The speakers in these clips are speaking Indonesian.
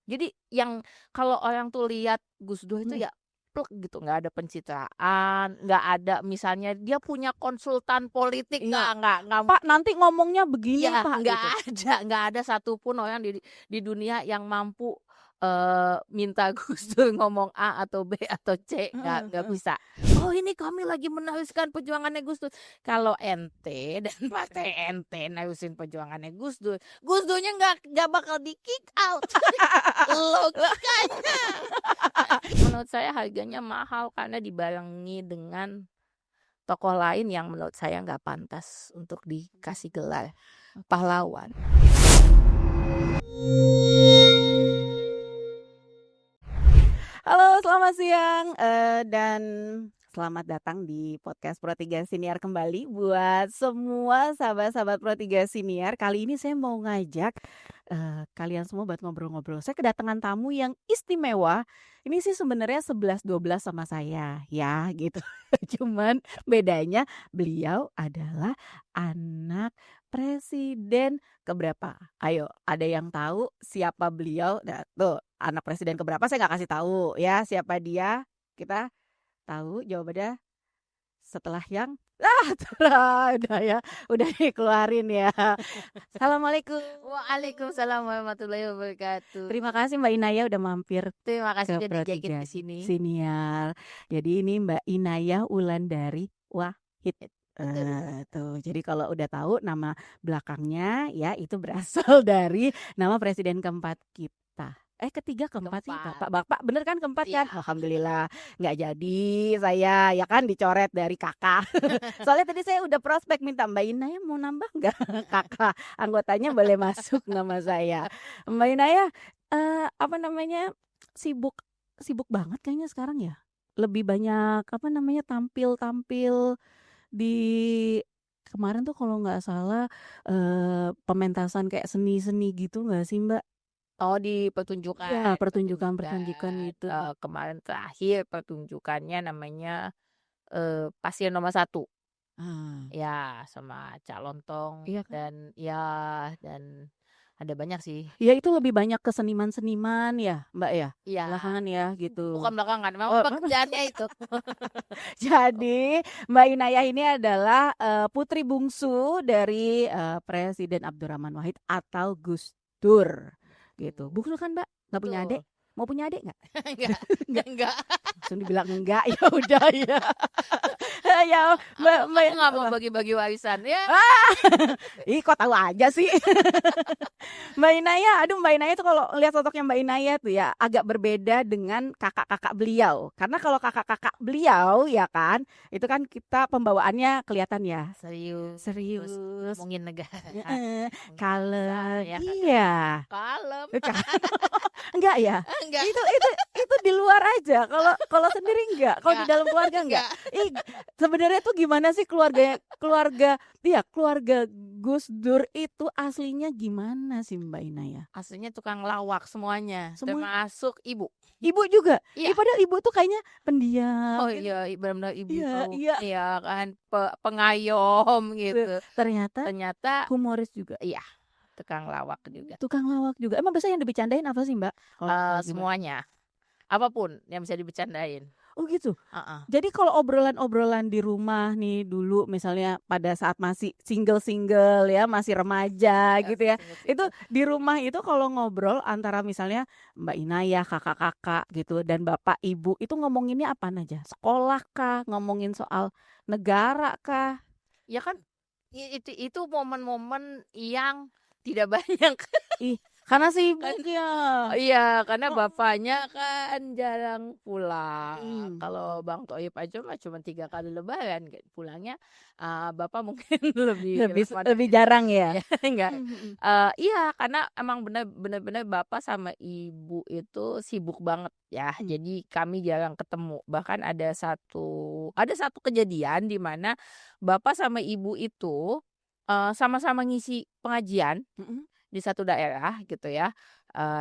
Jadi yang kalau orang tuh lihat Gus Dur itu Mhm. ya plek gitu, nggak ada pencitraan, nggak ada misalnya dia punya konsultan politik, Iya, nggak "Pak, nanti ngomongnya begini, iya, Pak," gitu. nggak ada satupun orang di dunia yang mampu, minta Gus Dur ngomong A atau B atau C, Heeh nggak heeh. bisa. "Oh, ini kami lagi meneruskan perjuangannya Gus Dur." Kalau ente dan partai ente nerusin perjuangannya Gus Durnya nggak bakal di-kick out. Logikanya. Menurut saya harganya mahal karena dibarengi dengan tokoh lain yang menurut saya nggak pantas untuk dikasih gelar pahlawan. Halo, selamat siang, dan selamat datang di podcast Pro3 Siniar kembali buat semua sahabat-sahabat Pro3 Siniar. Kali ini saya mau ngajak, kalian semua buat ngobrol-ngobrol. Saya kedatangan tamu yang istimewa. Ini sih sebenarnya 11-12 sama saya ya gitu. Cuman bedanya beliau adalah anak presiden keberapa? Ayo, ada yang tahu siapa beliau? Nah, tuh anak presiden keberapa saya nggak kasih tahu ya siapa dia. Kita tahu jawabannya setelah yang udah dikeluarin ya. Assalamualaikum. Waalaikumsalam warahmatullahi wabarakatuh. Terima kasih Mbak Inaya udah mampir Terima kasih ke udah diajakin Pro3 ke sini. Siniar. Jadi ini Mbak Inaya Wulandari Wahid. Betul. Tuh, jadi kalau udah tahu nama belakangnya ya itu berasal dari nama presiden keempat kita. Ketiga keempat sih Keempat. Bapak bener kan keempat kan? Iya. Alhamdulillah nggak jadi saya ya kan dicoret dari kakak. Soalnya tadi saya udah prospek minta Mbak Inaya mau nambah nggak kakak anggotanya boleh masuk nama saya. Mbak Inaya apa namanya sibuk banget kayaknya sekarang ya. Lebih banyak apa namanya tampil di kemarin tuh kalau nggak salah pementasan kayak seni-seni gitu nggak sih Mbak? Oh, di Iya, pertunjukan. pertunjukan gitu. Kemarin terakhir pertunjukannya namanya, Pasien Nomor 1. Ah, Ya, sama Cak Lontong iya kan? dan ada banyak sih. Ya itu lebih banyak ke seniman-seniman ya Mbak ya? Iya, Belakangan ya gitu. bukan belakangan, memang Oh, pekerjaannya itu. jadi Mbak Inayah ini adalah putri bungsu dari Presiden Abdurrahman Wahid atau Gus Dur gitu. Bungsu kan Mbak? Nggak punya adik? Betul. Mau punya adik nggak? Enggak, Nggak. enggak. Langsung dibilang enggak, ya udah ya. Ya Mbak Aku nggak mau bagi-bagi warisan ya. Ih kok tahu aja sih. Mbak Inaya, aduh Mbak Inaya tuh kalau lihat sosoknya Mbak Inaya tuh ya agak berbeda dengan kakak-kakak beliau. Karena kalau kakak-kakak beliau ya kan, itu kan kita pembawaannya kelihatan ya. Terus Serius. ngomongin negara. Heeh, Ngomongin kalem. bangsa, ya kan? Iya. Kalem. Enggak ya? Enggak. Itu di luar aja. Kalau sendiri enggak. Kalau di dalam keluarga enggak. Ih, sebenarnya tuh gimana sih keluarga Gus Dur itu aslinya gimana sih Mbak Inaya? Aslinya tukang lawak semuanya, Semua? termasuk ibu. Ibu juga? Iya. Padahal ibu tuh kayaknya pendiam. Oh iya, benar-benar ibu Iya, tahu. iya. Iya kan, pengayom gitu. Ternyata humoris juga. Iya, tukang lawak juga. Tukang lawak juga. Emang biasanya yang dibecandain apa sih Mbak? Gimana? Semuanya. Apapun yang bisa dibercandain. Oh gitu. Heeh. Jadi kalau obrolan-obrolan di rumah nih dulu misalnya pada saat masih single-single ya, masih remaja gitu ya. Itu di rumah itu kalau ngobrol antara misalnya Mbak Inayah, kakak-kakak gitu dan bapak ibu itu ngomonginnya apa aja? Sekolah kah? Ngomongin soal negara kah? Ya kan itu momen-momen yang tidak banyak. Ih, karena sibuk ya. Iya, karena bapaknya kan jarang pulang. Hmm. Kalau Bang Thoib aja mah cuma 3 kali lebaran pulangnya. Bapak mungkin lebih Lebih jarang ya. enggak. Iya, karena emang bener-bener bapak sama ibu itu sibuk banget ya. Jadi kami jarang ketemu. Bahkan ada satu kejadian di mana bapak sama ibu itu sama-sama ngisi pengajian di satu daerah gitu ya,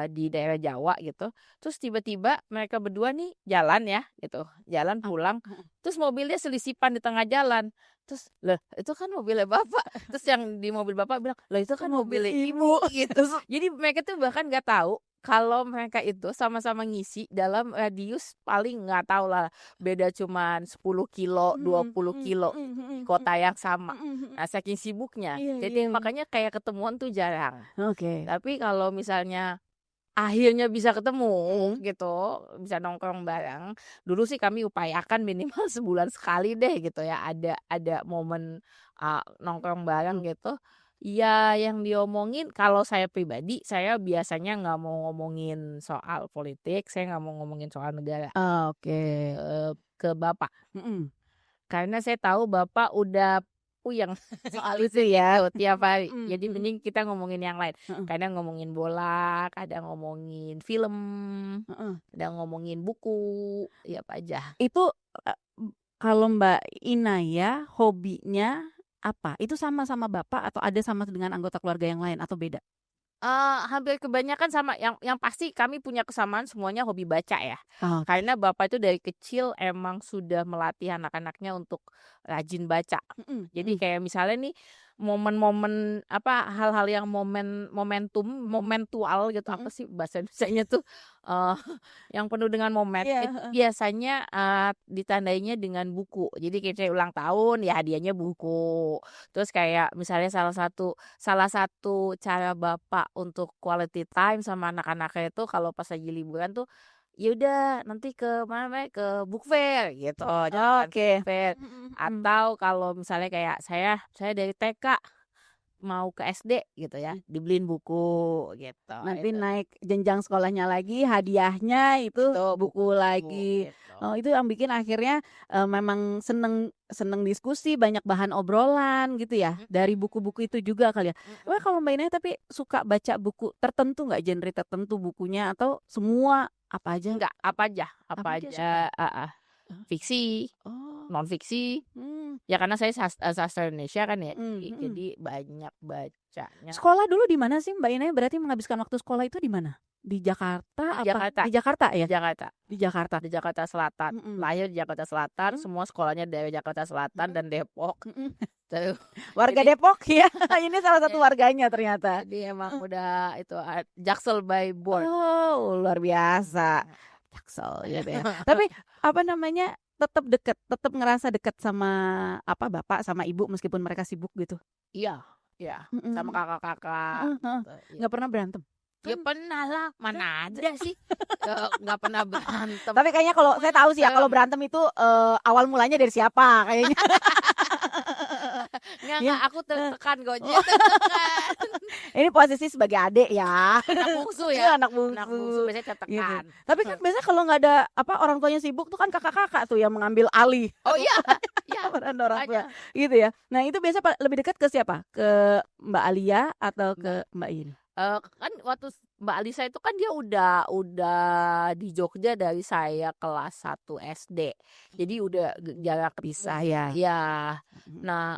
di daerah Jawa gitu. Terus tiba-tiba mereka berdua nih jalan ya gitu, jalan pulang, terus mobilnya selisipan di tengah jalan. Terus, "Lah itu kan mobilnya bapak." Terus yang di mobil bapak bilang, "Lah itu kan mobilnya ibu." Gitu. Jadi mereka tuh bahkan nggak tahu kalau mereka itu sama-sama ngisi dalam radius paling nggak tahu lah, beda cuman 10 kilo, 20 kilo di kota yang sama. Nah, saking sibuknya. Iya, Jadi iya. makanya kayak ketemuan tuh jarang. Oke. Tapi kalau misalnya akhirnya bisa ketemu gitu, bisa nongkrong bareng. Dulu sih kami upayakan minimal sebulan sekali deh gitu ya, ada momen nongkrong bareng gitu. Ya yang diomongin kalau saya pribadi, saya biasanya nggak mau ngomongin soal politik, saya nggak mau ngomongin soal negara Oke. ke bapak. Mhm. Karena saya tahu bapak udah puyeng Soal itu ya. tuh tiap hari. Mhm, Jadi mhm. mending kita ngomongin yang lain. Heeh, Kadang ngomongin bola, kadang ngomongin film, heeh. kadang ngomongin buku, ya apa aja. Itu, kalau Mbak Inaya hobinya apa? Itu sama Bapak atau ada sama dengan anggota keluarga yang lain atau beda? Hampir kebanyakan sama, yang pasti kami punya kesamaan semuanya hobi baca ya. Oke. Karena bapak itu dari kecil emang sudah melatih anak-anaknya untuk rajin baca. Mhm, Jadi mhm. kayak misalnya nih momen-momen hal-hal yang momentual gitu, apa Mhm. sih bahasa Indonesianya tuh, eee, yang penuh dengan momen Iya, itu heeh. biasanya, ditandainya dengan buku. Jadi kayak saya ulang tahun ya hadiahnya buku. Terus kayak misalnya salah satu cara bapak untuk quality time sama anak-anaknya itu kalau pas lagi liburan tuh, ya udah nanti ke mana namanya, ke book fair gitu, jalan ke book Oke. fair. Mhm, mhm. Atau kalau misalnya kayak saya dari TK mau ke SD gitu ya, dibeliin buku gitu. Nanti Itu naik jenjang sekolahnya lagi, hadiahnya itu buku lagi. gitu. Oh, itu yang bikin akhirnya, memang seneng seneng diskusi, banyak bahan obrolan gitu ya, dari Mhm, buku-buku itu juga kali ya. mhm. Kalau Mbak Inaya tapi suka baca buku tertentu nggak, genre tertentu bukunya atau semua, apa aja? Enggak, apa Apa aja suka? aja, heeh. Heeh. Fiksi, Oh, non fiksi. mmm, Ya karena saya sastra Indonesia kan ya, mhm, mhm. jadi banyak bacanya. Sekolah dulu di mana sih Mbak Inaya berarti menghabiskan waktu sekolah itu di mana? Di Di Jakarta apa? Jakarta Di Jakarta di ya? Jakarta Di Jakarta. di Jakarta Selatan. Mhm, Lahir di Jakarta Selatan, mhm, semua sekolahnya dari Jakarta Selatan mhm, dan Depok. mhm. Terus Warga jadi Depok ya? Ini salah satu ja warganya ternyata. jadi emang udah itu, Jaksel by born. Oh, luar biasa. Jaksel gitu ya. Tapi apa namanya, tetap ngerasa deket sama apa, bapak sama ibu meskipun mereka sibuk gitu? Iya iya, sama Mhm. kakak-kakak Heeh, heeh. gitu, iya. Nggak pernah berantem? Ya Kan pernah lah, kan mana ada sih, nggak pernah berantem, tapi kayaknya kalau saya tahu sih ya, kalau berantem. berantem itu, awal mulanya dari siapa kayaknya. Ya, Enggak, aku heeh. tertekan kok, Oh, tertekan. ini posisi sebagai adik ya. Anak bungsu ya, Iya, anak anak bungsu bungsu, biasanya gitu. tertekan. Tapi kan biasanya kalau nggak ada, apa, orang tuanya sibuk tuh kan kakak-kakak tuh yang mengambil alih Oh iya iya, peran orang tua, makanya. gitu ya. Nah, itu biasa lebih dekat ke siapa? Ke Mbak Alia atau Mbak ke Mbak ini? kan waktu Mbak Alisa itu kan dia udah di Jogja dari saya kelas 1 SD. Jadi udah jarak Pisah ya? iya. Mhm. Nah,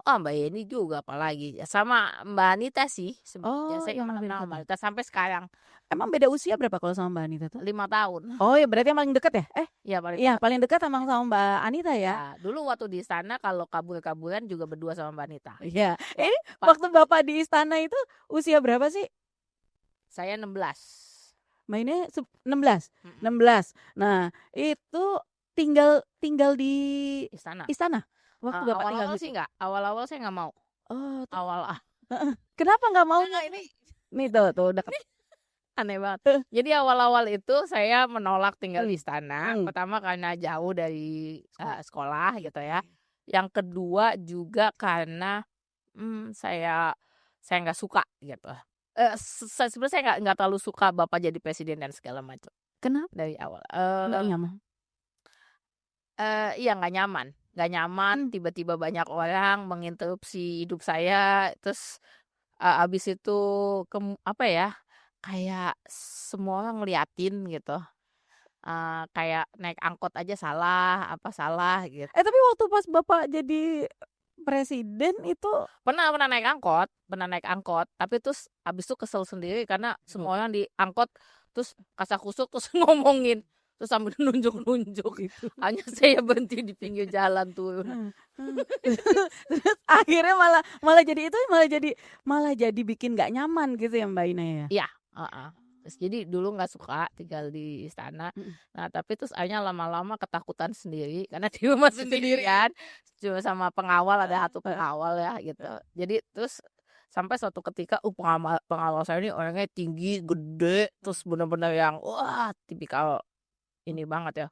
Mbak Yeni juga apalagi, sama Mbak Anita sih Oh, biasanya yang kenal lebih sama dekat Mbak ya? Anita sampai sekarang, Emang beda usia berapa kalau sama Mbak Anita tuh? 5 tahun. Oh, ya berarti yang paling dekat ya? Iya paling Iya, dekat. paling dekat emang sama Mbak Anita ya? Ya, dulu waktu di istana kalau kabur-kaburan juga berdua sama Mbak Anita. Iya. Wah, Ini Pak, waktu Bapak di istana itu usia berapa sih? saya 16. Mainnya 16? Mhm, 16. Nah, itu tinggal tinggal di istana. istana? Waktu Bapak tinggal Awal-awal di sih situ? enggak, awal-awal saya nggak mau. Oh, Awal heeh. Kenapa nggak maunya enggak, tuh? ini Nih tuh udah aneh banget. heeh, Jadi awal-awal itu saya menolak tinggal di mhm, istana, mhm. pertama karena jauh dari, Sekolah. sekolah gitu Oke. ya. Yang kedua juga karena, saya nggak suka gitu. Sebenarnya saya nggak terlalu suka bapak jadi presiden dan segala macam Kenapa dari awal. nggak nyaman? Iya nggak nyaman Mmm, tiba-tiba banyak orang menginterupsi hidup saya, terus, habis itu apa ya, kayak semua orang ngeliatin gitu, kayak naik angkot aja salah, apa salah gitu. tapi waktu pas Bapak jadi presiden itu Pernah naik angkot, tapi terus habis itu kesel sendiri karena semua orang di angkot terus kasakusuk terus ngomongin, terus sambil nunjuk-nunjuk, gitu. hanya saya berhenti di pinggir jalan turun. Heeh, heeh. Terus akhirnya malah jadi itu, malah jadi bikin nggak nyaman gitu ya Mbak Ina ya? Iya, heeh. Terus jadi dulu nggak suka tinggal di istana. Nah, tapi terus akhirnya lama-lama ketakutan sendiri karena di rumah Sendiri. sendirian, cuma sama pengawal, ada satu Heeh. pengawal ya gitu. Jadi terus sampai suatu ketika pengawal saya ini orangnya tinggi, gede, terus bener-bener yang wah tipikal ini banget ya,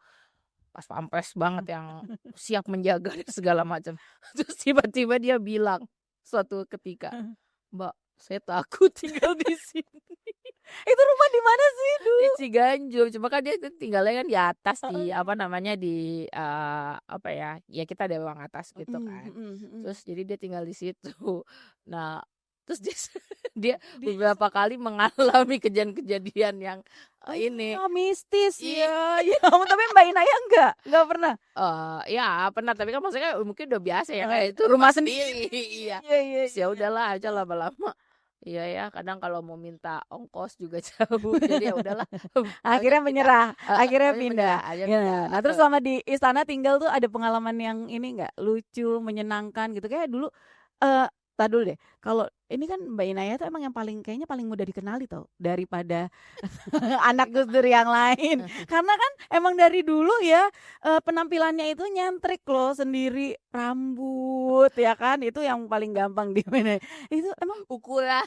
pas pampres banget yang siap menjaga dan segala macam. Terus tiba-tiba dia bilang suatu ketika, "Mbak, saya takut tinggal di sini." Itu rumah di mana sih Di dulu? Ciganjur, cuma kan dia tuh tinggalnya kan di atas, di Heeh. apa namanya, di apa ya, ya kita ada ruang atas gitu kan. Mhm. Terus jadi dia tinggal di situ. Nah, terus dia dia Di beberapa kali mengalami kejadian-kejadian yang ini mistis i ya. Ya ampun, tapi Mbak Inaya enggak pernah? ya pernah, tapi kan maksudnya mungkin udah biasa ya, Heeh, kayak itu rumah rumah sendiri, iya. Iya. Terus ya udahlah aja lama-lama, iya ya, kadang kalau mau minta ongkos juga jauh, jadi ya udahlah, akhirnya Akhirnya pindah, menyerah, akhirnya akhirnya pindah. menyerah aja pindah, Ya, nah terus selama di istana tinggal tuh ada pengalaman yang ini nggak, lucu, menyenangkan gitu? Kayak dulu, eee, entar dulu deh, kalau ini kan Mbak Inaya tuh emang yang kayaknya paling mudah dikenali tau, daripada anak Gus Dur yang lain. Karena kan emang dari dulu ya, penampilannya itu nyentrik loh, sendiri, rambut ya kan, itu yang paling gampang itu emang ukuran.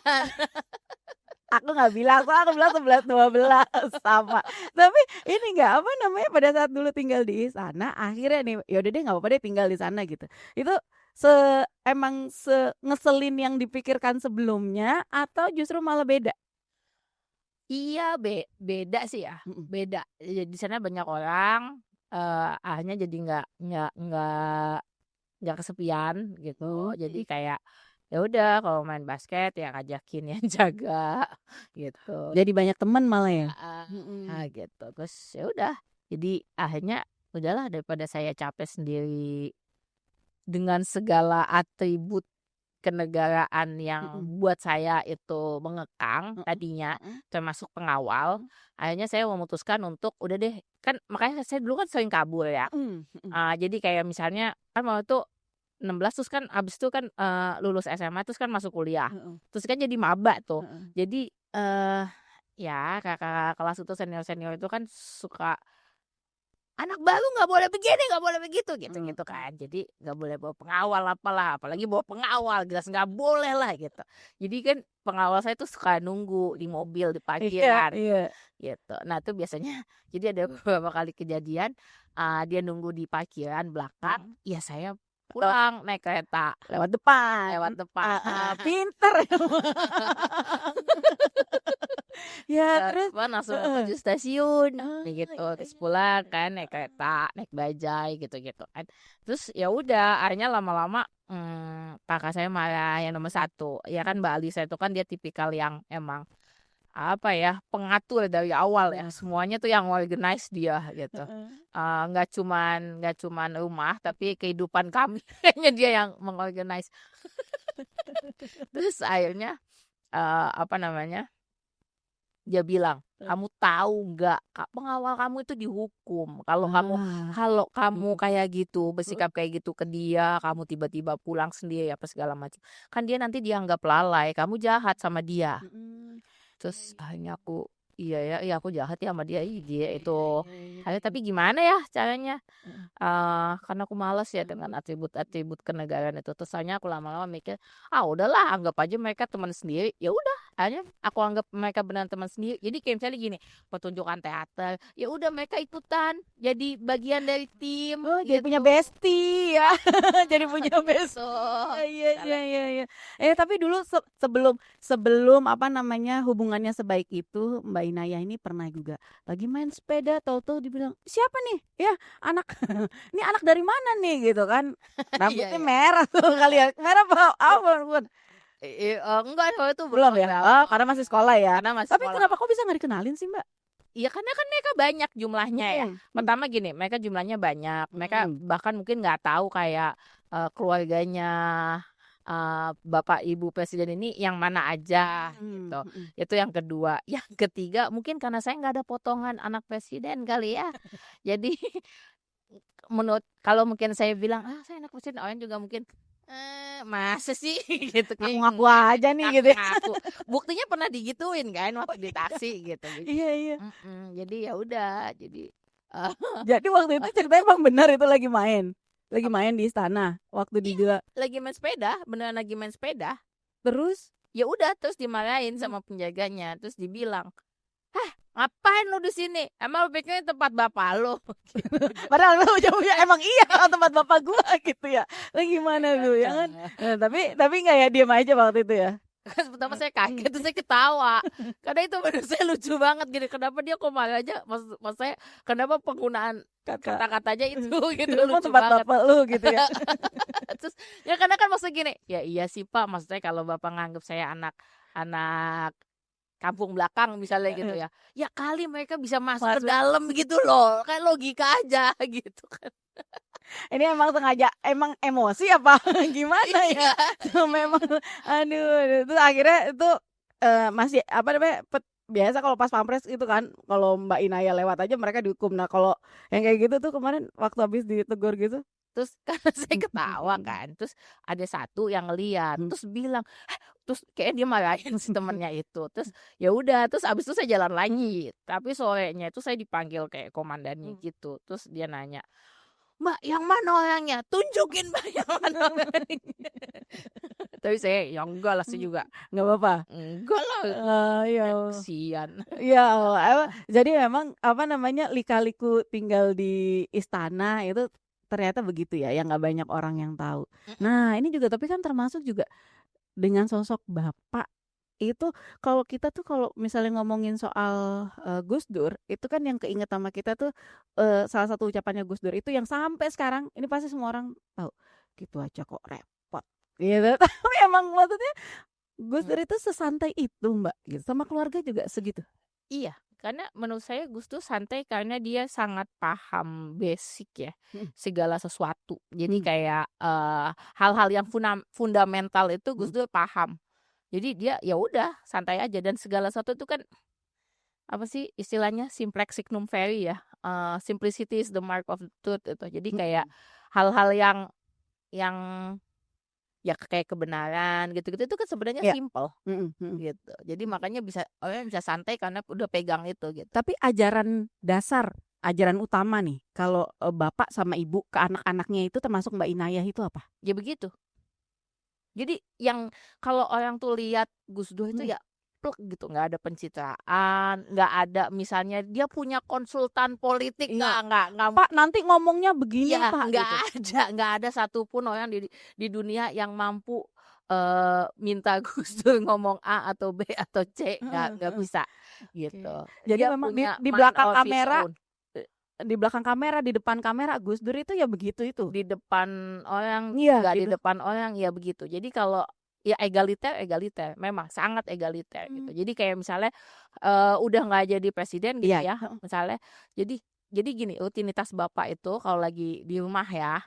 aku nggak bilang, soalnya aku bilang 11, 12 sama. Tapi ini nggak, apa namanya, pada saat dulu tinggal di sana, akhirnya nih, ya udah deh nggak apa-apa deh tinggal di sana gitu. Itu emang ngeselin yang dipikirkan sebelumnya atau justru malah beda? Iya, beda sih ya, Mhm. beda. Di sana banyak orang, akhirnya jadi nggak kesepian gitu. Jadi Oke. kayak, ya udah kalau main basket ya ngajakin yang jaga gitu. Jadi banyak teman malah ya? Heeh, Mhm. gitu. Terus ya udah, jadi akhirnya udahlah daripada saya capek sendiri dengan segala atribut kenegaraan yang Mhm. buat saya itu mengekang Heeh tadinya, heeh. termasuk pengawal, Mhm. akhirnya saya memutuskan untuk udah deh, kan makanya saya dulu kan sering kabur ya, Mhm mhm. jadi kayak misalnya kan waktu itu 16 terus kan abis itu kan, lulus SMA terus kan masuk kuliah, Heeh terus kan jadi maba tuh. heeh. Jadi, ya kakak kelas itu senior-senior itu kan suka, "Anak baru nggak boleh begini, nggak boleh begitu," gitu-gitu Heeh. kan. Jadi nggak boleh bawa pengawal apalah, apalagi bawa pengawal, jelas nggak boleh lah gitu. Jadi kan pengawal saya tuh suka nunggu di mobil, di Iya parkiran, iya. gitu. Nah itu biasanya jadi ada beberapa kali kejadian, dia nunggu di parkiran belakang, ya saya Lewat pulang naik kereta, lewat depan. lewat depan. Pinter ya Lewat terus depan langsung heeh. tuju stasiun, kayak gitu. Iya Terus iya pulang iya. kan naik kereta, naik bajai gitu-gitu kan. Terus ya udah akhirnya lama-lama, kakak saya marah yang nomor satu. Ya kan Mbak Alisa itu kan dia tipikal yang emang, apa ya, pengatur dari awal ya, Wah, semuanya tuh yang organize dia gitu. heeh. Nggak cuman rumah, tapi kehidupan kami kayaknya dia yang mengorganize. Terus akhirnya, apa namanya, dia bilang, "Kamu tahu nggak, pengawal kamu itu dihukum. Kalau kamu Ah, kalau kamu mhm, kayak gitu, heeh, bersikap kayak gitu ke dia, kamu tiba-tiba pulang sendiri apa segala macam, kan dia nanti dianggap lalai, kamu jahat sama dia." mhm. Iya Terus iya. akhirnya aku, iya ya, iya aku jahat ya sama dia, ih dia Iya itu iya iya akhirnya iya. tapi gimana ya caranya, Heeh. karena aku males ya dengan atribut-atribut kenegaraan itu. Terus akhirnya aku lama-lama mikir, "Ah udahlah anggap aja mereka teman sendiri." Ya udah, akhirnya aku anggap mereka benar teman sendiri. Jadi kayak misalnya gini, pertunjukan teater, ya udah mereka ikutan, jadi bagian dari tim Oh, jadi punya gitu. bestie ya. Jadi punya Gitu. bestie. Iya iya Misalnya iya iya. Tapi dulu sebelum sebelum apa namanya, hubungannya sebaik itu, Mbak Inaya ini pernah juga lagi main sepeda tahu-tahu dibilang, "Siapa nih? Ya, anak ini anak dari mana nih?" Gitu kan. iya Rambutnya ya. merah tuh kali ya. Merah apa bukan? Enggak kalau itu Belum belum ya? ya, Oh, karena masih sekolah ya. karena masih Tapi sekolah. kenapa kok bisa nggak dikenalin sih, Mbak? Iya karena kan mereka banyak jumlahnya ya. Mhm, Pertama gini, mereka jumlahnya banyak, mereka mhm, bahkan mungkin nggak tahu kayak, keluarganya, bapak ibu presiden ini yang mana aja mhm gitu. mhm. Itu yang kedua. Yang ketiga mungkin karena saya nggak ada potongan anak presiden kali ya. Jadi menurut kalau mungkin saya bilang, "Ah saya anak presiden," orang juga mungkin, Masa sih gitu kayak Ngaku-ngaku aja nih gitu ya. ngaku-ngaku. Buktinya pernah digituin kan waktu di taksi gitu. Iya, iya. Jadi ya udah, jadi eh, Jadi waktu itu ceritanya emang benar itu lagi main di istana waktu di lagi main sepeda, beneran lagi main sepeda. terus Ya udah, terus dimarahin sama penjaganya, terus dibilang, "Hah, ngapain lu di sini? Emang lu pikir ini tempat bapak lu?" padahal lu jawabnya emang iya tempat bapak gua gitu ya. Lah gimana tuh ya kan? Nah, tapi nggak ya diam aja waktu itu ya. Kan pertama saya kaget, terus saya ketawa karena itu menurut saya lucu banget gitu. Kenapa dia kok marah aja, maksud saya kenapa penggunaan kata-katanya itu gitu, Itu mah lucu tempat banget. bapak lu gitu ya. Terus ya karena kan maksudnya gini, ya iya sih Pak, maksudnya kalau bapak nganggap saya anak kampung belakang misalnya gitu ya, ya kali mereka bisa masuk ke dalam gitu loh, kan logika aja gitu kan. Ini emang sengaja emang emosi apa gimana ya? Memang aduh itu akhirnya itu masih apa namanya biasa kalau pas pampres itu kan kalau Mbak Inaya lewat aja mereka dihukum. Nah kalau yang kayak gitu tuh kemarin waktu habis ditegur gitu Terus karena saya ketawa kan, terus ada satu yang ngeliat, terus bilang, "Hah?" Terus kayak dia marahin si temennya itu. Terus ya udah, terus abis itu saya jalan lagi. Tapi sorenya itu saya dipanggil kayak komandannya gitu. Terus dia nanya, "Mbak, yang mana orangnya? Tunjukin Mbak yang mana orangnya." Tapi saya ya enggak lah, saya juga nggak apa-apa. enggak lah, Ya kasihan. ya jadi memang apa namanya lika-liku tinggal di istana itu ternyata begitu ya yang nggak banyak orang yang tahu. Nah ini juga tapi kan termasuk juga dengan sosok bapak itu kalau kita tuh kalau misalnya ngomongin soal Gus Dur itu kan yang keinget sama kita tuh salah satu ucapannya Gus Dur itu yang sampai sekarang ini pasti semua orang tahu gitu aja kok repot gitu. Tapi emang maksudnya Gus Dur itu sesantai itu Mbak gitu sama keluarga juga segitu. Iya, karena menurut saya Gus Dur santai karena dia sangat paham basic ya, segala sesuatu. Jadi kayak hal-hal yang fundamental itu Gus Dur paham. Jadi dia ya udah santai aja, dan segala sesuatu itu kan apa sih istilahnya, simplex signum veri ya, simplicity is the mark of the truth itu. Jadi kayak hal-hal yang ya kayak kebenaran gitu-gitu itu kan sebenarnya Ya. simple gitu. Jadi makanya orang bisa santai karena udah pegang itu gitu. Tapi ajaran dasar, ajaran utama nih kalau bapak sama ibu ke anak-anaknya itu termasuk Mbak Inayah itu apa? Ya begitu. Jadi yang kalau orang tuh lihat Gus Dur itu ya plek gitu, nggak ada pencitraan, nggak ada misalnya dia punya konsultan politik, nggak Pak nanti ngomongnya begini ya, Pak nggak ada satupun orang di dunia yang mampu minta Gus Dur ngomong A atau B atau C, nggak bisa gitu. Jadi Dia memang punya di mind belakang of his kamera own. di belakang kamera, di depan kamera Gus Dur itu ya begitu itu. Di depan orang Iya, nggak di gitu. depan orang ya begitu. Jadi kalau ya egaliter, memang sangat egaliter gitu. Jadi kayak misalnya udah nggak jadi presiden gitu Iya. ya, misalnya. Jadi gini, rutinitas bapak itu kalau lagi di rumah ya,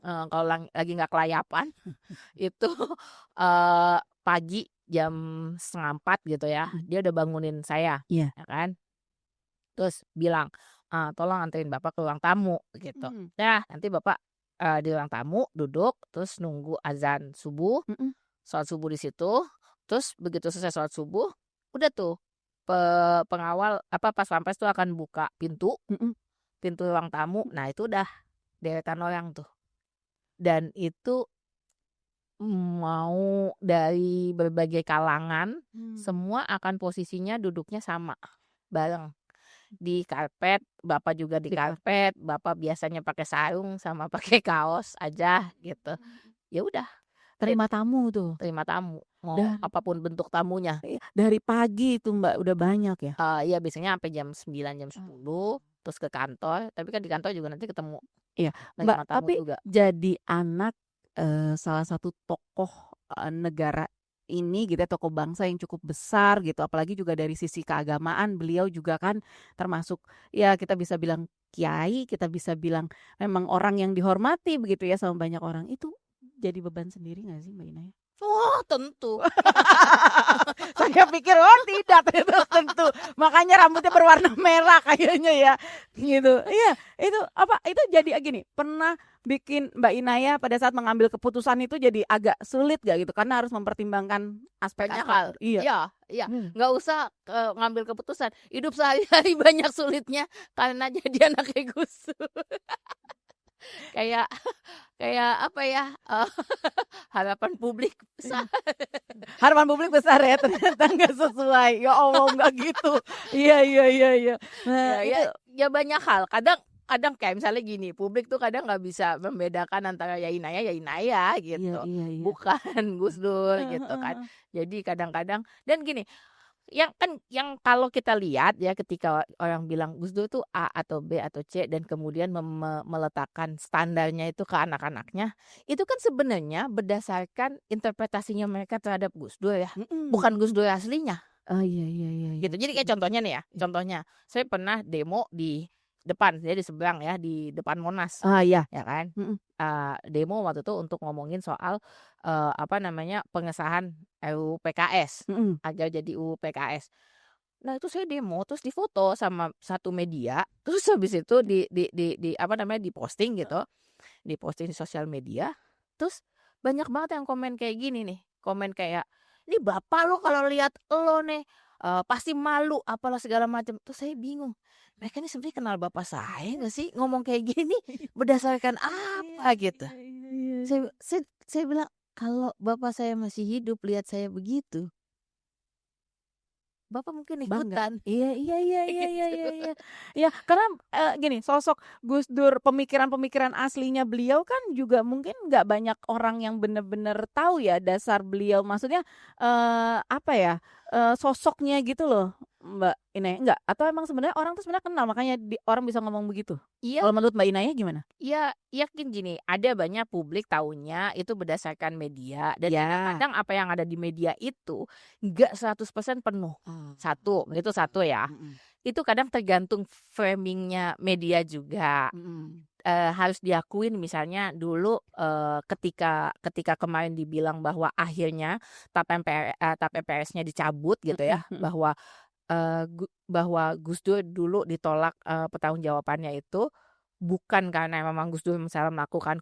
kalau lagi nggak kelayapan itu pagi jam 3:30 gitu ya, dia udah bangunin saya, Iya. ya kan. Terus bilang, tolong anterin bapak ke ruang tamu gitu. Nah nanti bapak di ruang tamu duduk, terus nunggu azan subuh, sholat subuh di situ. Terus begitu selesai sholat subuh, udah tuh pengawal pas pampres tuh akan buka pintu ruang tamu. Nah itu udah deretan orang tuh, dan itu mau dari berbagai kalangan, semua akan posisinya duduknya sama bareng di karpet. Bapak juga di karpet. Bapak biasanya pakai sarung sama pakai kaos aja gitu. Ya udah, Terima tamu tuh. terima tamu, mau Dan apapun bentuk tamunya. dari pagi itu Mbak udah banyak ya. Iya biasanya sampai jam 9 jam 10 terus ke kantor. Tapi kan di kantor juga nanti ketemu Iya, Mbak, terima tamu tapi juga. jadi anak salah satu tokoh negara ini gitu ya, tokoh bangsa yang cukup besar gitu, apalagi juga dari sisi keagamaan beliau juga kan termasuk ya kita bisa bilang kiai, kita bisa bilang memang orang yang dihormati begitu ya sama banyak orang. Itu jadi beban sendiri nggak sih Mbak Inaya? Oh tentu. Saya pikir tidak ternyata tentu. Makanya rambutnya berwarna merah kayaknya ya. Gitu. Iya, itu apa? Itu jadi gini, pernah bikin Mbak Inaya pada saat mengambil keputusan itu jadi agak sulit gak gitu? Karena harus mempertimbangkan Banyak aspek-aspek. hal. Iya. Iya, nggak usah ngambil keputusan. Hidup sehari-hari banyak sulitnya karena jadi anaknya Gus Dur. Kayak kayak apa ya? Harapan publik besar. Harapan publik besar ya, ternyata nggak sesuai. Ya Allah, nggak gitu. Iya. Nah, Ya banyak hal. Kadang kayak misalnya gini, publik tuh kadang nggak bisa membedakan antara ya Inaya gitu, Iya. bukan Gus Dur gitu kan. Jadi kadang-kadang dan gini, yang kalau kita lihat ya ketika orang bilang Gus Dur tuh A atau B atau C dan kemudian meletakkan standarnya itu ke anak-anaknya, itu kan sebenarnya berdasarkan interpretasinya mereka terhadap Gus Dur ya, bukan Gus Dur aslinya. Oh iya. Gitu. Jadi kayak contohnya nih ya, saya pernah demo di depan, jadi di seberang ya, di depan Monas, Ah iya. ya kan. Demo waktu itu untuk ngomongin soal pengesahan RUU PKS, agar jadi UU PKS. Nah itu saya demo, terus difoto sama satu media, terus habis itu diposting gitu, diposting di sosial media, terus banyak banget yang komen kayak gini nih, komen kayak, "Ini bapak lo kalau lihat lo nih pasti malu apalah segala macam." Terus saya bingung, mereka ini sebenarnya kenal bapak saya nggak sih ngomong kayak gini berdasarkan apa gitu. Saya bilang kalau bapak saya masih hidup lihat saya begitu, bapak mungkin Bangga. ikutan. Iya. Gitu. Ya, karena gini, sosok Gus Dur, pemikiran-pemikiran aslinya beliau kan juga mungkin nggak banyak orang yang benar-benar tahu ya dasar beliau. Maksudnya apa ya? Sosoknya gitu loh, Mbak Inaya. Enggak? Atau emang sebenarnya orang tuh sebenarnya kenal makanya orang bisa ngomong begitu? Iya. Kalau menurut Mbak Inaya gimana? Ya, yakin gini, ada banyak publik taunya itu berdasarkan media dan Ya. kadang-kadang apa yang ada di media itu nggak 100% penuh. Itu satu ya. Itu kadang tergantung framingnya media juga. Harus diakuin misalnya dulu ketika kemarin dibilang bahwa akhirnya TAP MPRS-nya dicabut gitu ya, bahwa Gus Dur dulu ditolak pertanggungjawabannya itu bukan karena memang Gus Dur misalnya melakukan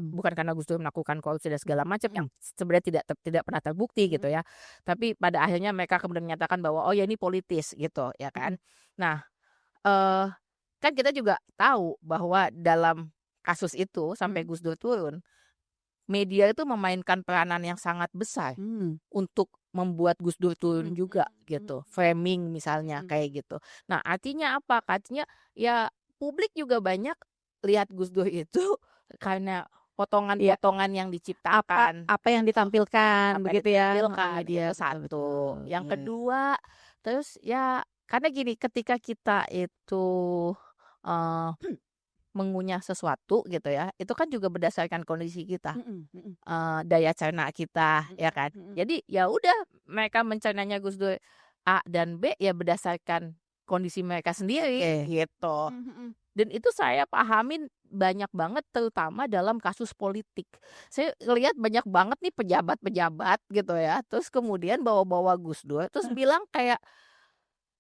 bukan karena Gus Dur melakukan korupsi dan segala macam yang sebenarnya tidak pernah terbukti gitu ya. Tapi pada akhirnya mereka kemudian menyatakan bahwa oh ya ini politis gitu ya kan. Nah, kan kita juga tahu bahwa dalam kasus itu sampai Gus Dur turun, media itu memainkan peranan yang sangat besar untuk membuat Gus Dur turun juga gitu. Framing misalnya kayak gitu. Nah, artinya apa? Artinya ya publik juga banyak lihat Gus Dur itu karena potongan-potongan yang diciptakan. Apa yang ditampilkan begitu ya. Itu satu. Yang kedua, terus ya karena gini, ketika kita itu mengunyah sesuatu gitu ya, itu kan juga berdasarkan kondisi kita, daya cerna kita ya kan. Jadi ya udah mereka mencernanya Gus Dur A dan B ya berdasarkan kondisi mereka sendiri gitu. Dan itu saya pahamin banyak banget terutama dalam kasus politik. Saya lihat banyak banget nih pejabat-pejabat gitu ya, terus kemudian bawa-bawa Gus Dur terus bilang kayak,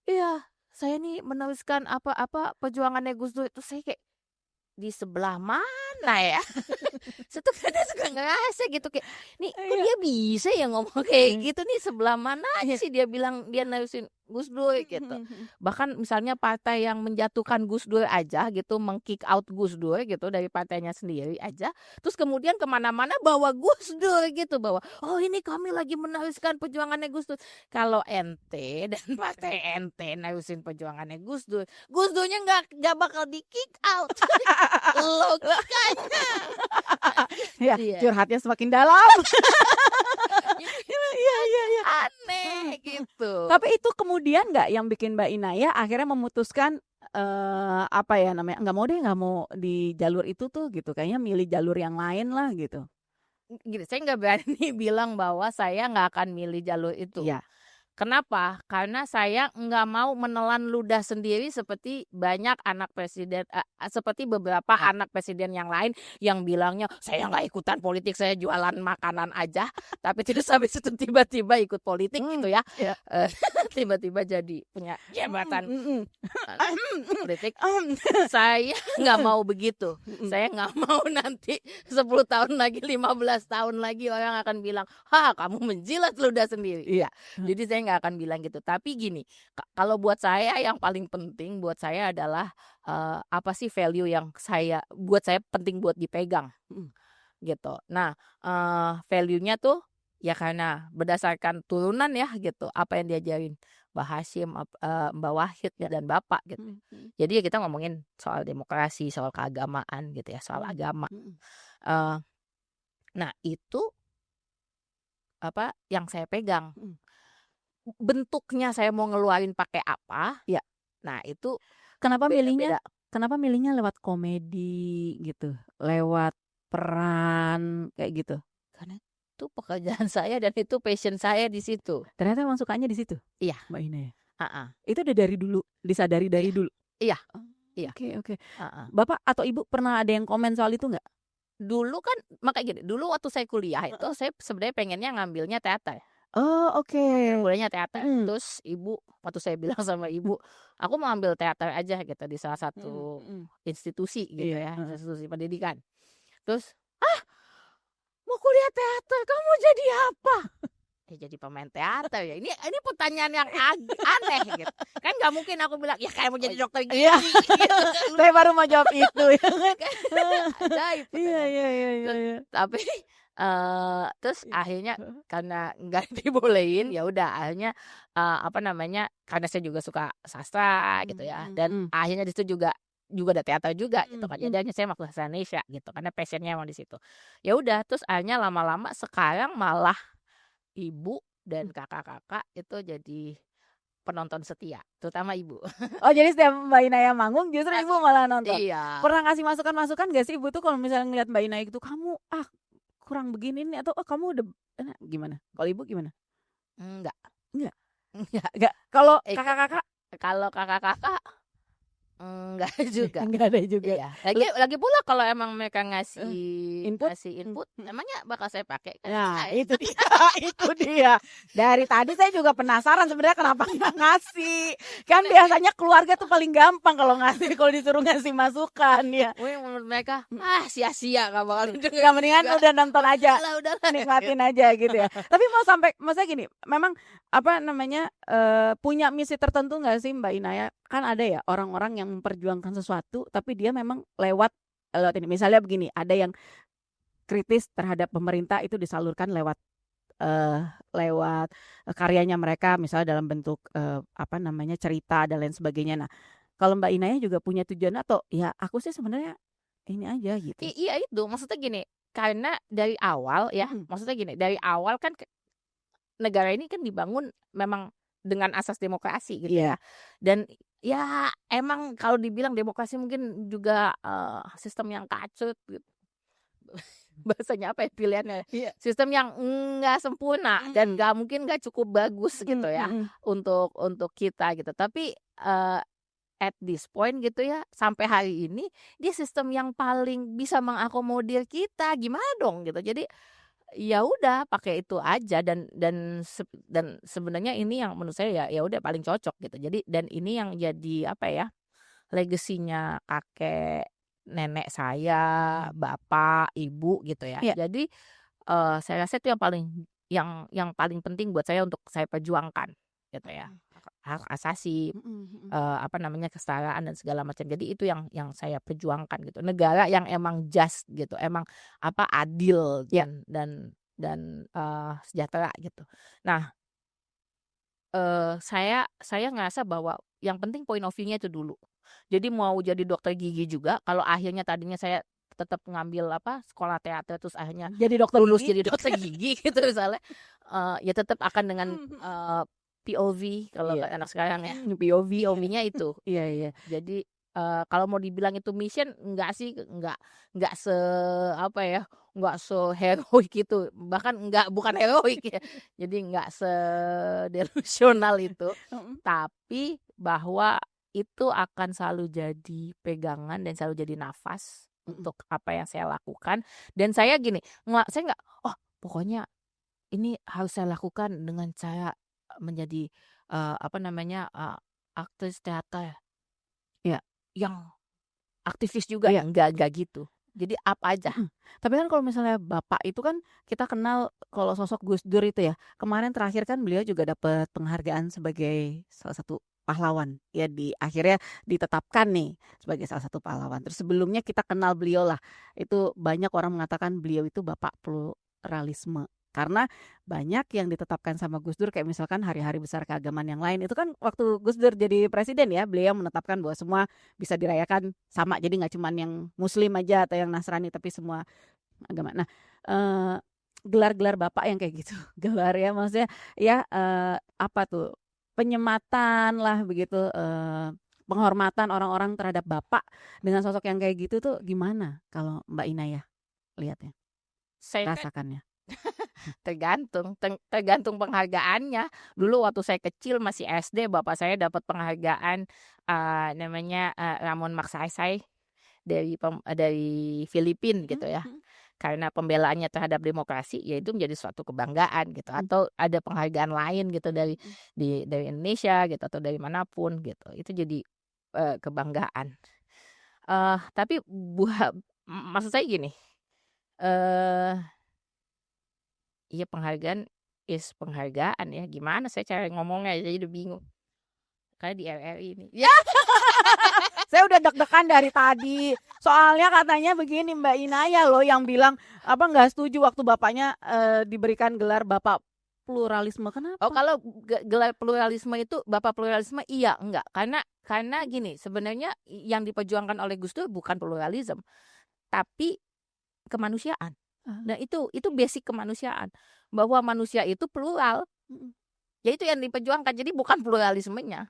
"Iya, saya nih meneruskan apa perjuangannya Gus Dur." Itu saya kayak di sebelah mana ya? Saya tuh kadang suka ngerasa gitu kayak, nih kok dia bisa ya ngomong kayak gitu nih, sebelah mana aja sih dia bilang dia nerusin Gus Dur gitu. Bahkan misalnya partai yang menjatuhkan Gus Dur aja gitu, meng-kick out Gus Dur gitu dari partainya sendiri aja, terus kemudian kemana-mana bawa Gus Dur gitu, bawa, oh ini kami lagi meneruskan perjuangannya Gus Dur. Kalau ente dan partai ente nerusin perjuangannya Gus Dur, Gus Durnya nggak bakal di-kick out. Logikanya. Ya, curhatnya semakin dalam. Iya. Aneh gitu. Tapi itu kemudian nggak yang bikin Mbak Inaya akhirnya memutuskan nggak mau di jalur itu tuh gitu, kayaknya milih jalur yang lain lah gitu. Gini, saya nggak berani bilang bahwa saya nggak akan milih jalur itu. Iya. Kenapa? Karena saya nggak mau menelan ludah sendiri seperti banyak anak presiden, seperti beberapa anak presiden yang lain yang bilangnya saya nggak ikutan politik, saya jualan makanan aja, tapi terus habis itu tiba-tiba ikut politik gitu ya. tiba-tiba jadi punya jabatan politik. Mhm. Saya nggak mau begitu. Saya nggak mau nanti 10 tahun lagi, 15 tahun lagi orang akan bilang, kamu menjilat ludah sendiri." Iya. Jadi saya nggak akan bilang gitu. Tapi gini, kalau buat saya yang paling penting buat saya adalah apa sih value yang buat saya penting buat dipegang, gitu. Nah, value-nya tuh ya karena berdasarkan turunan ya gitu, apa yang diajarin Mbah Hashim, Mbah Wahid ya, dan Bapak gitu. Jadi ya kita ngomongin soal demokrasi, soal keagamaan gitu ya, soal agama. Nah itu apa yang saya pegang. Bentuknya saya mau ngeluarin pakai apa, Ya. nah itu Kenapa milihnya beda-beda. kenapa milihnya lewat komedi gitu, lewat peran kayak gitu? Karena itu pekerjaan saya dan itu passion saya di situ. Ternyata emang sukanya di situ, Iya, Mbak Ina ya? heeh. Itu udah dari dulu, disadari dari Iya dulu? iya Oh, iya, oke. heeh. Bapak atau Ibu pernah ada yang komen soal itu nggak? Dulu kan makanya gini, dulu waktu saya kuliah itu saya sebenarnya pengennya ngambilnya teater. Oh, oke. Kuliahnya teater. Terus ibu, waktu saya bilang sama ibu, aku mau ambil teater aja gitu di salah satu institusi gitu Iya, ya, institusi pendidikan. Terus, mau kuliah teater, kamu mau jadi apa? Ya jadi pemain teater ya. Ini pertanyaan yang aneh gitu. Kan nggak mungkin aku bilang, ya kayak mau jadi dokter gigi. Iya. Gitu. Saya baru mau jawab itu ya. Ajaib pertanyaan. Iya. Tapi terus akhirnya karena nggak dibolehin, ya udah akhirnya apa namanya, karena saya juga suka sastra gitu ya, dan akhirnya di situ juga ada teater juga gitu kan. Jadi akhirnya saya masuk sastra Indonesia gitu karena passionnya emang di situ. Ya udah, terus akhirnya lama-lama sekarang malah ibu dan kakak-kakak itu jadi penonton setia, terutama ibu. Oh, jadi setiap Mbak Inaya manggung justru Ibu malah nonton? Iya. Pernah ngasih masukan-masukan gak sih Ibu tuh kalau misalnya ngeliat Mbak Inaya gitu, "Kamu, kurang begini nih," atau, "kamu udah," gimana? Kalau Ibu gimana? Enggak. Enggak? Enggak. Enggak? Kalau kakak-kakak? Kalau kakak-kakak enggak juga. Enggak ada juga. Iya. Lagi pula kalau emang mereka ngasih Input? input, emangnya bakal saya pakai kan? Nah, itu dia, itu dia. Dari tadi saya juga penasaran sebenarnya kenapa nggak ngasih. Kan biasanya keluarga tuh paling gampang kalau ngasih, kalau disuruh ngasih masukan ya. Menurut mereka, sia-sia nggak bakal didengar. Gak mendingan udah nonton aja, Udah nikmatin aja gitu ya. Tapi maksudnya gini, memang apa namanya punya misi tertentu nggak sih Mbak Inaya? Kan ada ya orang-orang yang memperjuangkan sesuatu, tapi dia memang lewat ini. Misalnya begini, ada yang kritis terhadap pemerintah itu disalurkan lewat karyanya mereka, misalnya dalam bentuk apa namanya cerita dan lain sebagainya. Nah, kalau Mbak Inaya juga punya tujuan atau ya aku sih sebenarnya ini aja gitu. Iya itu, maksudnya gini, karena dari awal ya, maksudnya gini, dari awal kan negara ini kan dibangun memang dengan asas demokrasi gitu ya. Dan ya emang kalau dibilang demokrasi mungkin juga sistem yang kacut gitu. Bahasanya apa ya pilihannya? Sistem yang nggak sempurna dan nggak cukup bagus gitu ya untuk kita gitu. Tapi at this point gitu ya, sampai hari ini dia sistem yang paling bisa mengakomodir kita, gimana dong gitu. Jadi ya udah pakai itu aja dan sebenarnya ini yang menurut saya ya udah paling cocok gitu. Jadi dan ini yang jadi apa ya, legasinya kakek nenek saya, bapak, ibu gitu ya. Jadi saya rasa itu yang paling penting buat saya untuk saya perjuangkan gitu ya. Hak asasi, apa namanya, kesetaraan dan segala macam. Jadi itu yang saya perjuangkan gitu. Negara yang emang just gitu, emang apa adil dan sejahtera gitu. Nah, saya ngerasa bahwa yang penting point of view-nya itu dulu. Jadi mau jadi dokter gigi juga, kalau akhirnya tadinya saya tetap ngambil apa sekolah teater terus akhirnya jadi dokter lulus gigi. jadi dokter gigi gitu misalnya, ya tetap akan dengan POV kalau anak sekarang ya, POV-nya itu. Iya. Jadi kalau mau dibilang itu mission enggak sih, enggak apa ya, enggak heroik itu, bahkan bukan heroik ya. Jadi enggak delusional itu. Tapi bahwa itu akan selalu jadi pegangan dan selalu jadi nafas untuk apa yang saya lakukan. Dan saya gini, saya enggak, pokoknya ini harus saya lakukan dengan cara menjadi apa namanya, aktris teater Iya. yang aktivis juga, Iya. enggak gitu. Jadi up aja. Tapi kan kalau misalnya Bapak itu kan kita kenal kalau sosok Gus Dur itu ya, kemarin terakhir kan beliau juga dapat penghargaan sebagai salah satu pahlawan, ya akhirnya ditetapkan nih sebagai salah satu pahlawan. Terus sebelumnya kita kenal beliau lah, itu banyak orang mengatakan beliau itu bapak pluralisme. Karena banyak yang ditetapkan sama Gus Dur kayak misalkan hari-hari besar keagamaan yang lain. Itu kan waktu Gus Dur jadi presiden ya, beliau menetapkan bahwa semua bisa dirayakan sama. Jadi nggak cuman yang Muslim aja atau yang Nasrani, tapi semua agama. Nah, gelar-gelar Bapak yang kayak gitu, gelar ya maksudnya ya apa tuh, penyematan lah begitu, penghormatan orang-orang terhadap Bapak dengan sosok yang kayak gitu tuh gimana kalau Mbak Inaya lihatnya, Saya rasakannya? tergantung penghargaannya. Dulu waktu saya kecil masih SD, bapak saya dapat penghargaan, namanya, Ramon Magsaysay dari Filipina gitu ya. Karena pembelaannya terhadap demokrasi, ya itu menjadi suatu kebanggaan gitu. Atau ada penghargaan lain gitu dari Indonesia gitu atau dari manapun gitu. Itu jadi, kebanggaan. Tapi maksud saya gini, iya penghargaan penghargaan ya, gimana saya cara ngomongnya jadi udah bingung. Kayak di RRI ini. Ya, Saya udah deg-degan dari tadi. Soalnya katanya begini Mbak Inaya loh yang bilang apa nggak setuju waktu bapaknya diberikan gelar Bapak pluralisme. Kenapa? oh kalau gelar pluralisme itu Bapak pluralisme iya, enggak. Karena gini, sebenarnya yang diperjuangkan oleh Gus Dur bukan pluralisme, tapi kemanusiaan. Nah itu basic kemanusiaan, bahwa manusia itu plural. Ya itu yang diperjuangkan, jadi bukan pluralismenya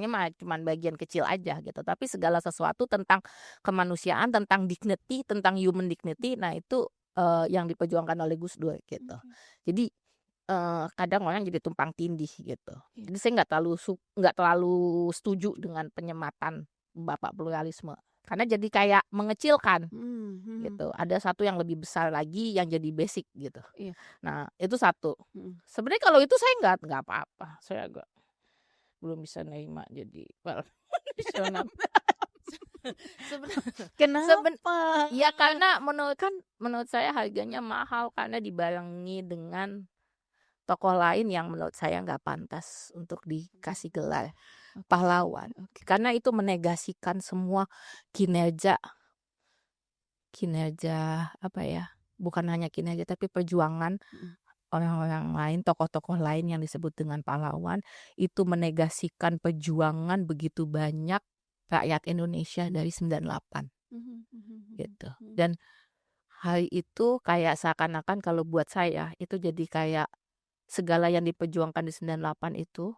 mah cuma bagian kecil aja gitu, tapi segala sesuatu tentang kemanusiaan, tentang dignity, tentang human dignity, nah itu yang diperjuangkan oleh Gus Dur gitu. Jadi kadang orang jadi tumpang tindih gitu. Jadi saya nggak terlalu setuju dengan penyematan Bapak pluralisme, karena jadi kayak mengecilkan gitu. Ada satu yang lebih besar lagi yang jadi basic gitu. Iya. Nah itu satu. Sebenarnya kalau itu saya nggak apa-apa. Saya agak belum bisa nerima jadi nasional. Kenapa? Ya karena menurut saya harganya mahal karena dibarengi dengan tokoh lain yang menurut saya nggak pantas untuk dikasih gelar pahlawan. Karena itu menegasikan semua kinerja apa ya, bukan hanya kinerja tapi perjuangan orang-orang lain, tokoh-tokoh lain yang disebut dengan pahlawan, itu menegasikan perjuangan begitu banyak rakyat Indonesia dari 98 gitu. Dan hari itu kayak seakan-akan kalau buat saya itu jadi kayak segala yang diperjuangkan di 98 itu,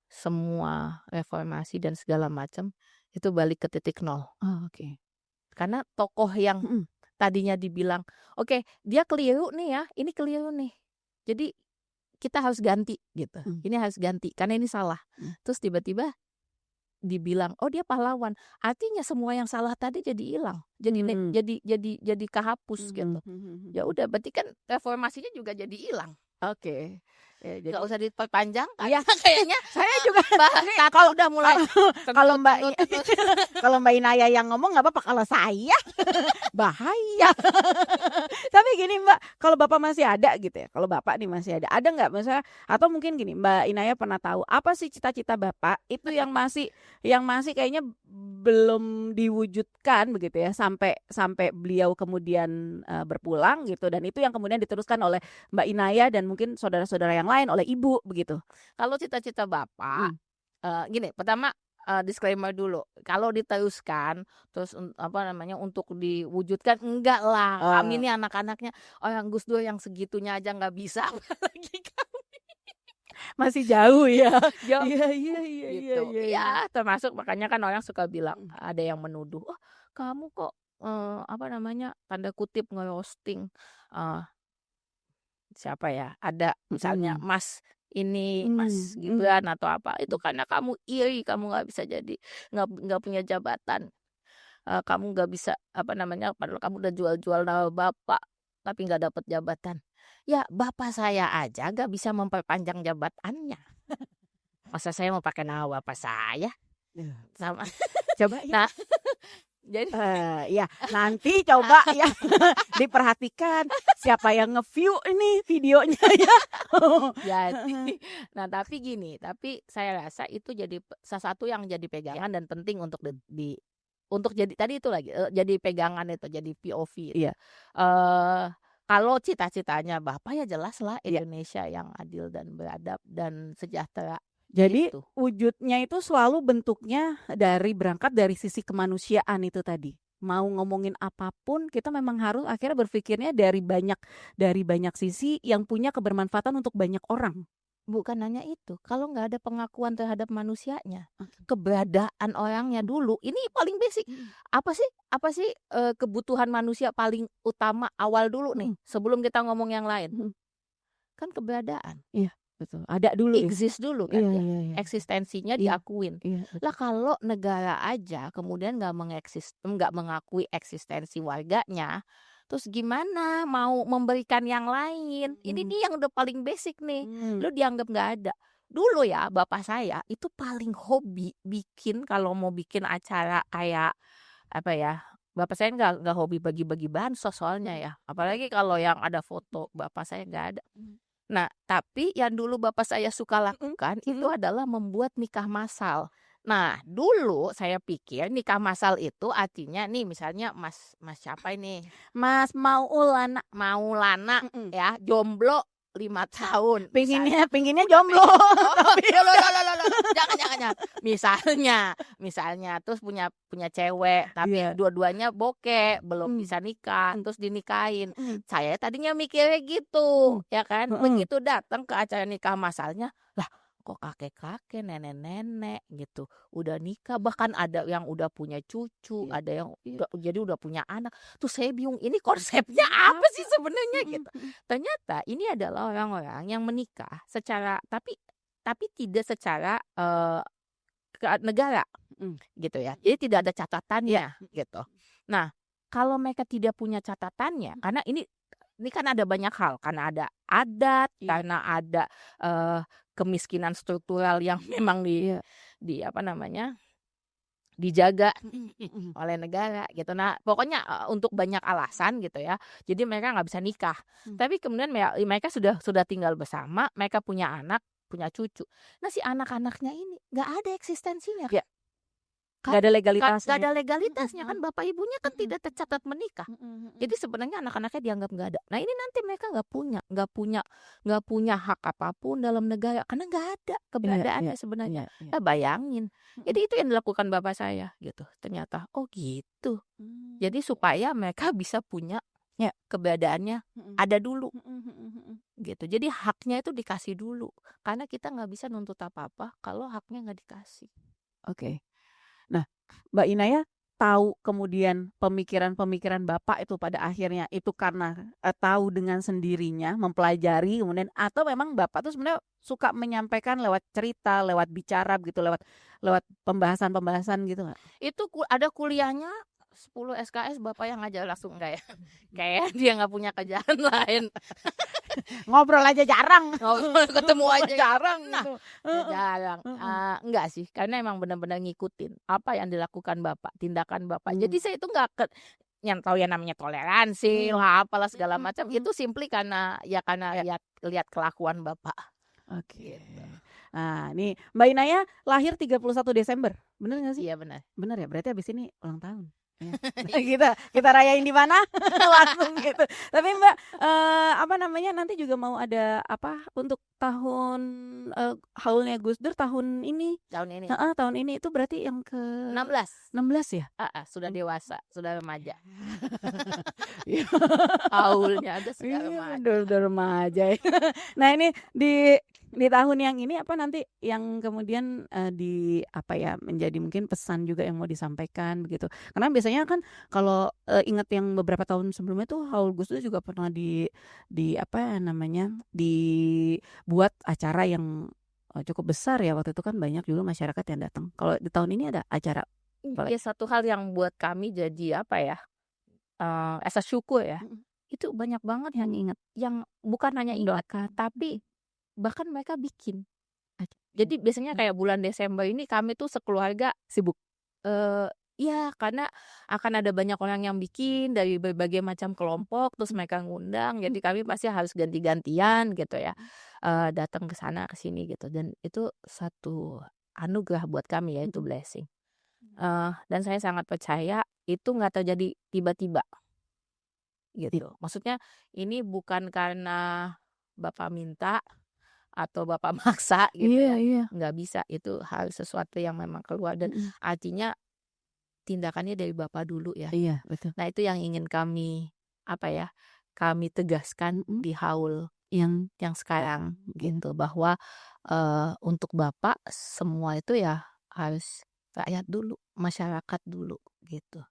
semua reformasi dan segala macam itu balik ke titik nol. Karena tokoh yang tadinya dibilang, oke, dia keliru nih ya, ini keliru nih. Jadi kita harus ganti gitu. Ini harus ganti karena ini salah. Terus tiba-tiba dibilang, oh dia pahlawan. Artinya semua yang salah tadi jadi hilang. Jadi kehapus gitu. Ya udah berarti kan reformasinya juga jadi hilang. Oke. Ya, jadi Nggak usah diperpanjang kan? Iya. Kayaknya saya juga kalau udah mulai kalau Mbak Inaya yang ngomong nggak apa-apa, kalau saya bahaya. Tapi gini Mbak, kalau Bapak masih ada gitu ya, kalau Bapak nih masih ada nggak misalnya, atau mungkin gini Mbak Inaya pernah tahu apa sih cita-cita Bapak itu yang masih kayaknya belum diwujudkan begitu ya sampai beliau kemudian berpulang gitu, dan itu yang kemudian diteruskan oleh Mbak Inaya dan mungkin saudara-saudara yang lain, oleh ibu begitu. Kalau cita-cita Bapak, gini, pertama disclaimer dulu, kalau diteruskan terus untuk diwujudkan enggak lah, kami ini anak-anaknya orang Gus Dur yang segitunya aja nggak bisa, apalagi kami. Masih jauh ya. Jauh. Iya. Gitu. Ya termasuk makanya kan orang suka bilang, ada yang menuduh, oh kamu kok tanda kutip ngerosting siapa ya, ada misalnya Mas ini, Mas Gibran atau apa, itu karena kamu iri, kamu nggak bisa jadi nggak punya jabatan, kamu nggak bisa padahal kamu udah jual-jual nama bapak tapi nggak dapat jabatan. Ya bapak saya aja gak bisa memperpanjang jabatannya. Masa saya mau pakai nama bapak saya sama. Coba ya. Nah, jadi Ya nanti coba ya diperhatikan siapa yang nge-view ini videonya ya. jadi nah tapi gini, tapi saya rasa itu jadi salah satu yang jadi pegangan dan penting untuk untuk jadi tadi itu lagi jadi pegangan itu, jadi POV itu. Iya. Kalau cita-citanya Bapak ya jelaslah Iya. Indonesia yang adil dan beradab dan sejahtera Jadi gitu. wujudnya itu selalu bentuknya berangkat dari sisi kemanusiaan itu tadi. Mau ngomongin apapun kita memang harus akhirnya berpikirnya dari banyak sisi yang punya kebermanfaatan untuk banyak orang. Bukan hanya itu, kalau nggak ada pengakuan terhadap manusianya, keberadaan orangnya dulu, ini paling basic. Apa sih kebutuhan manusia paling utama awal dulu nih, sebelum kita ngomong yang lain? Kan keberadaan. Iya, betul. Ada dulu ya. Exist dulu kan ya. Eksistensinya diakuin. Lah kalau negara aja kemudian nggak mengakui eksistensi warganya, terus gimana mau memberikan yang lain? Ini nih yang udah paling basic nih. Lu dianggap nggak ada. Dulu ya bapak saya itu paling hobi bikin, kalau mau bikin acara kayak apa ya, bapak saya nggak hobi bagi-bagi bansos soalnya ya. Apalagi kalau yang ada foto bapak saya nggak ada. Nah, tapi yang dulu bapak saya suka lakukan itu adalah membuat nikah massal. Nah, dulu saya pikir nikah massal itu artinya nih misalnya Mas siapa ini? Mas Maulana. Maulana ya, jomblo 5 tahun. Pinginnya jomblo. Tapi jangan. Misalnya terus punya cewek tapi dua-duanya bokek, belum bisa nikah, terus dinikahin. Saya tadinya mikirnya gitu, ya kan. Begitu datang ke acara nikah massalnya, lah kok kakek-kakek, nenek-nenek gitu udah nikah, bahkan ada yang udah punya cucu, ada yang jadi udah punya anak. Terus saya bingung, ini konsepnya apa sih sebenarnya gitu. Ternyata ini adalah orang-orang yang menikah secara tapi tidak secara negara gitu ya. Jadi tidak ada catatannya gitu. Nah, kalau mereka tidak punya catatannya, karena ini kan ada banyak hal, karena ada adat, karena ada kemiskinan struktural yang memang apa namanya, dijaga oleh negara gitu. Nah, pokoknya untuk banyak alasan gitu ya. Jadi mereka nggak bisa nikah. Tapi kemudian mereka sudah tinggal bersama, mereka punya anak, punya cucu. Nah, si anak-anaknya ini nggak ada eksistensinya. Nggak ada legalitasnya. Nggak ada legalitasnya kan, bapak ibunya kan tidak tercatat menikah. Jadi sebenarnya anak-anaknya dianggap nggak ada. Nah, ini nanti mereka nggak punya hak apapun dalam negara karena nggak ada keberadaannya sebenarnya. Bayangin. Jadi itu yang dilakukan bapak saya gitu. Ternyata oh gitu. Jadi supaya mereka bisa punya keberadaannya ada dulu gitu. Jadi haknya itu dikasih dulu, karena kita nggak bisa nuntut apa-apa kalau haknya nggak dikasih. Oke. Nah, Mbak Inaya tahu kemudian pemikiran-pemikiran Bapak itu pada akhirnya itu karena tahu dengan sendirinya, mempelajari kemudian, atau memang Bapak tuh sebenarnya suka menyampaikan lewat cerita, lewat bicara gitu, lewat pembahasan-pembahasan gitu nggak? Itu ada kuliahnya 10 SKS bapak yang ngajar langsung enggak ya? Kayak dia nggak punya kerjaan lain. Ngobrol aja jarang. Ketemu aja jarang nah, gitu. jarang. Enggak sih, karena emang benar-benar ngikutin apa yang dilakukan bapak, tindakan bapak. Jadi saya itu nggak yang tahu yang namanya toleransi lah apalah segala macam, itu simply karena lihat kelakuan bapak. Oke. Nah, nih Mbak Inaya lahir 31 Desember. Bener nggak sih? Iya benar. Bener ya, berarti abis ini ulang tahun. kita rayain di mana langsung gitu. Tapi Mbak apa namanya, nanti juga mau ada apa untuk tahun haulnya Gus Dur tahun ini. Tahun ini itu berarti yang ke 16 ya? Sudah dewasa, sudah remaja. Haulnya ada sudah remaja. Udah remaja. Nah, ini di tahun yang ini apa nanti yang kemudian di apa ya, menjadi mungkin pesan juga yang mau disampaikan begitu. Karena biasanya kan kalau ingat yang beberapa tahun sebelumnya tuh Haul Gus Dur juga pernah di apa namanya, dibuat acara yang cukup besar ya, waktu itu kan banyak juga masyarakat yang datang. Kalau di tahun ini ada acara ya, satu hal yang buat kami jadi apa ya, rasa syukur ya. itu banyak banget yang ingat. yang bukan hanya ingat, Mendoakan. tapi bahkan mereka bikin. Oke. Jadi biasanya kayak bulan Desember ini kami tuh sekeluarga Sibuk. iya, karena akan ada banyak orang yang bikin dari berbagai macam kelompok, terus mereka ngundang, jadi kami pasti harus ganti-gantian gitu ya, datang ke sana ke sini gitu, dan itu satu anugerah buat kami ya, itu blessing. Dan saya sangat percaya itu nggak terjadi tiba-tiba gitu. Maksudnya ini bukan karena Bapak minta atau Bapak maksa gitu Iya, ya, iya. nggak bisa, itu harus sesuatu yang memang keluar dan artinya tindakannya dari Bapak dulu ya. Iya, betul. Nah itu yang ingin kami kami tegaskan di haul Yang yang sekarang gitu, bahwa untuk Bapak semua itu ya harus rakyat dulu, masyarakat dulu gitu.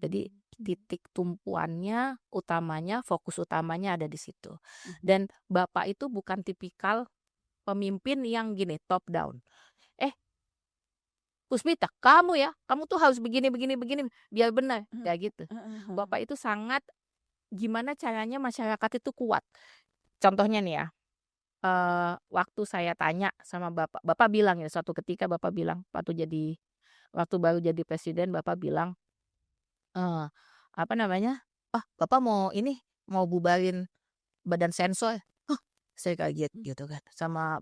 Jadi titik tumpuannya utamanya, fokus utamanya ada di situ. Dan Bapak itu bukan tipikal pemimpin yang gini top down. Puspita, kamu tuh harus begini biar benar, kayak gitu. Bapak itu sangat gimana caranya masyarakat itu kuat. Contohnya nih ya, waktu saya tanya sama Bapak bilang ya, suatu ketika Bapak bilang waktu baru jadi presiden, Bapak bilang, Bapak mau bubarin badan sensor. Hah, saya kaget gitu kan, sama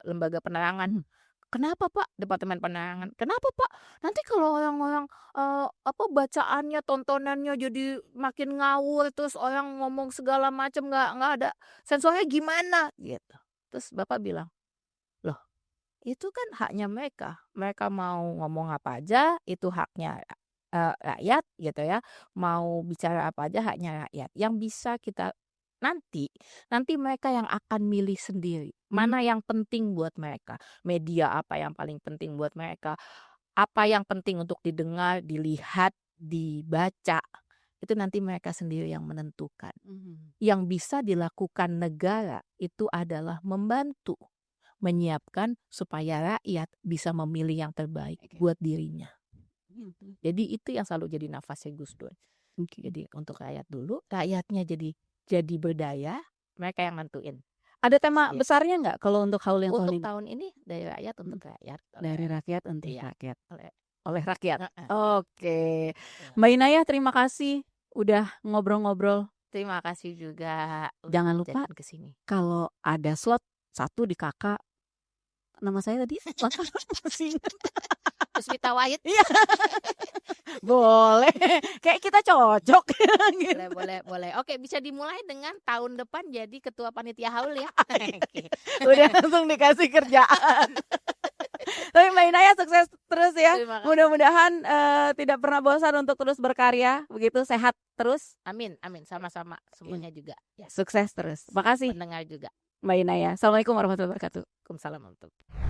lembaga penerangan. Kenapa Pak? Departemen Penerangan. Kenapa Pak? Nanti kalau orang-orang bacaannya, tontonannya jadi makin ngawur, terus orang ngomong segala macam nggak ada sensornya gimana gitu. Terus Bapak bilang, loh itu kan haknya mereka. Mereka mau ngomong apa aja itu haknya rakyat gitu ya. Mau bicara apa aja haknya rakyat. Yang bisa kita nanti mereka yang akan milih sendiri mana yang penting buat mereka, media apa yang paling penting buat mereka, apa yang penting untuk didengar, dilihat, dibaca, itu nanti mereka sendiri yang menentukan. Yang bisa dilakukan negara itu adalah membantu menyiapkan supaya rakyat bisa memilih yang terbaik buat dirinya. Jadi itu yang selalu jadi nafasnya Gus Dur. Jadi untuk rakyat dulu, rakyatnya jadi berdaya, mereka yang nentuin. Ada tema besarnya nggak kalau untuk haul yang Untuk tahun ini dari rakyat untuk rakyat. Dari rakyat untuk rakyat. Oleh rakyat. Oke. Mbak Inayah, terima kasih udah ngobrol-ngobrol. Terima kasih juga. Jangan lupa kesini. Kalau ada slot 1 di kakak. Nama saya tadi Puspita Wahid. Boleh. Kayak kita cocok. Boleh. Oke, bisa dimulai dengan tahun depan jadi ketua panitia haul ya. Udah langsung dikasih kerjaan. Tapi Mbak Inayah sukses terus ya. Mudah-mudahan tidak pernah bosan untuk terus berkarya. Begitu, sehat terus. Amin. Sama-sama semuanya juga. Ya, sukses terus. Makasih. Pendengar juga. Mbak Inayah. Assalamualaikum warahmatullahi wabarakatuh. Waalaikumsalam warahmatullahi wabarakatuh.